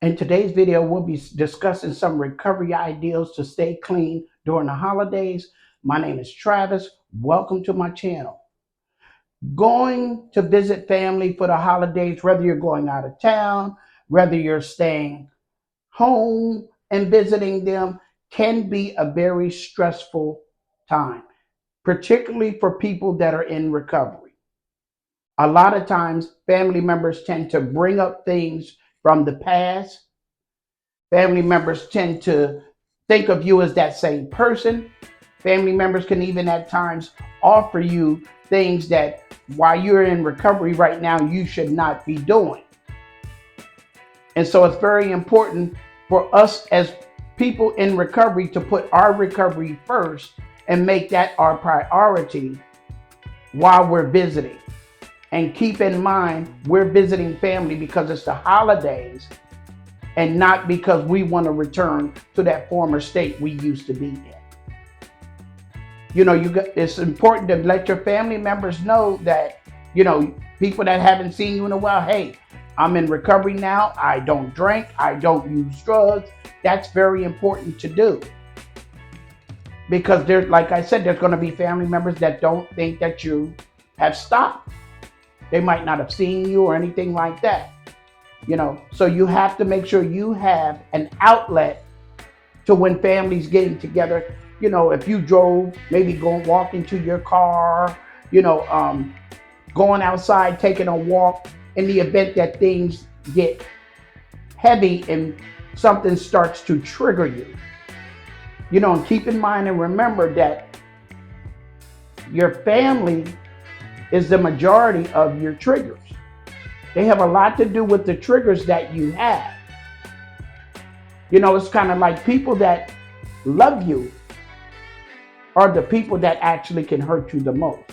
In today's video, we'll be discussing some recovery ideas to stay clean during the holidays. My name is Travis. Welcome to my channel. Going to visit family for the holidays, whether you're going out of town, whether you're staying home and visiting them, can be a very stressful time, particularly for people that are in recovery. A lot of times, family members tend to bring up things from the past. Family members tend to think of you as that same person. Family members can even at times offer you things that while you're in recovery right now, you should not be doing. And so it's very important for us as people in recovery to put our recovery first and make that our priority while we're visiting. And keep in mind, we're visiting family because it's the holidays and not because we want to return to that former state we used to be in. It's important to let your family members know that, people that haven't seen you in a while, hey, I'm in recovery now. I don't drink. I don't use drugs. That's very important to do because like I said, there's going to be family members that don't think that you have stopped. They might not have seen you or anything like that. So you have to make sure you have an outlet to when families getting together. If you drove, maybe walk into your car, going outside, taking a walk in the event that things get heavy and something starts to trigger you. And keep in mind and remember that your family is the majority of your triggers. They have a lot to do with the triggers that you have. It's kind of like people that love you are the people that actually can hurt you the most.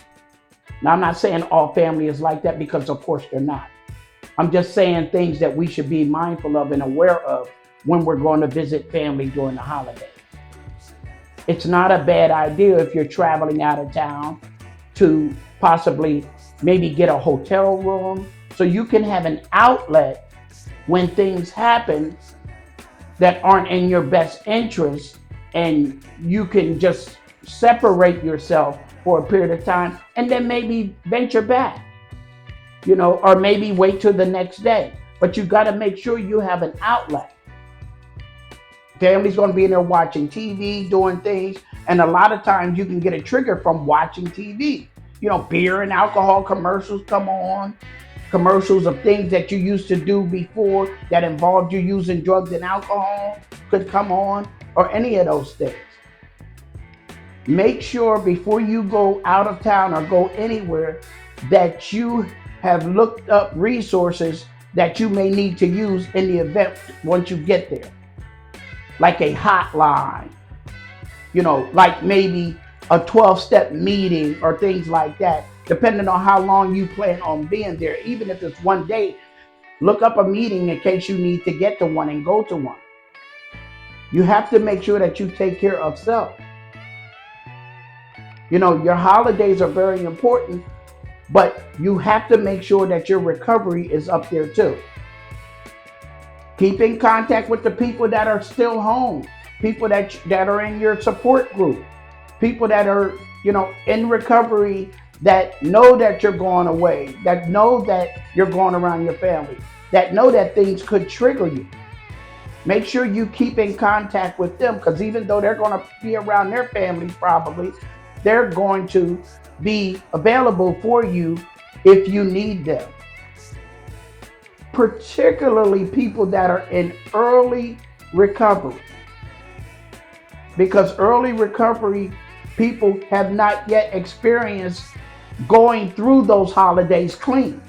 Now, I'm not saying all family is like that because, of course, they're not. I'm just saying things that we should be mindful of and aware of when we're going to visit family during the holidays. It's not a bad idea if you're traveling out of town to possibly maybe get a hotel room so you can have an outlet when things happen that aren't in your best interest, and you can just separate yourself for a period of time and then maybe venture back, or maybe wait till the next day. But you got to make sure you have an outlet. Family's going to be in there watching TV, doing things, and a lot of times you can get a trigger from watching TV. Beer and alcohol commercials come on, commercials of things that you used to do before that involved you using drugs and alcohol could come on, or any of those things. Make sure before you go out of town or go anywhere that you have looked up resources that you may need to use in the event once you get there. Like a hotline, like maybe a 12-step meeting or things like that, depending on how long you plan on being there. Even if it's one day, look up a meeting in case you need to get to one and go to one. You have to make sure that you take care of self. Your holidays are very important, but you have to make sure that your recovery is up there too. Keep in contact with the people that are still home, people that are in your support group, people that are, in recovery, that know that you're going away, that know that you're going around your family, that know that things could trigger you. Make sure you keep in contact with them, because even though they're going to be around their families, probably, they're going to be available for you if you need them. Particularly people that are in early recovery, because early recovery people have not yet experienced going through those holidays clean.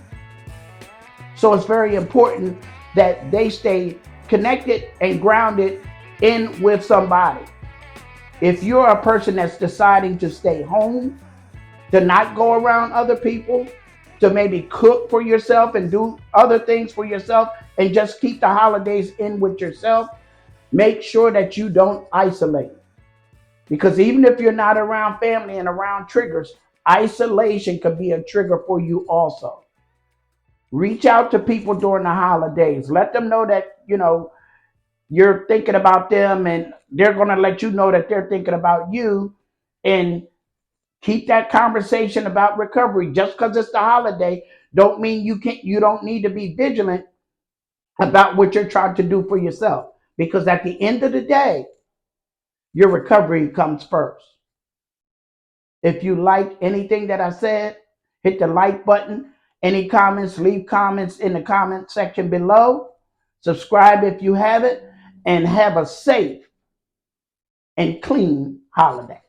So it's very important that they stay connected and grounded in with somebody. If you're a person that's deciding to stay home, to not go around other people, to maybe cook for yourself and do other things for yourself and just keep the holidays in with yourself, make sure that you don't isolate. Because even if you're not around family and around triggers, isolation could be a trigger for you also. Reach out to people during the holidays. Let them know that, you're thinking about them, and they're going to let you know that they're thinking about you. And keep that conversation about recovery. Just because it's the holiday don't mean you don't need to be vigilant about what you're trying to do for yourself. Because at the end of the day, your recovery comes first. If you like anything that I said, hit the like button. Any comments, leave comments in the comment section below. Subscribe if you haven't, and have a safe and clean holiday.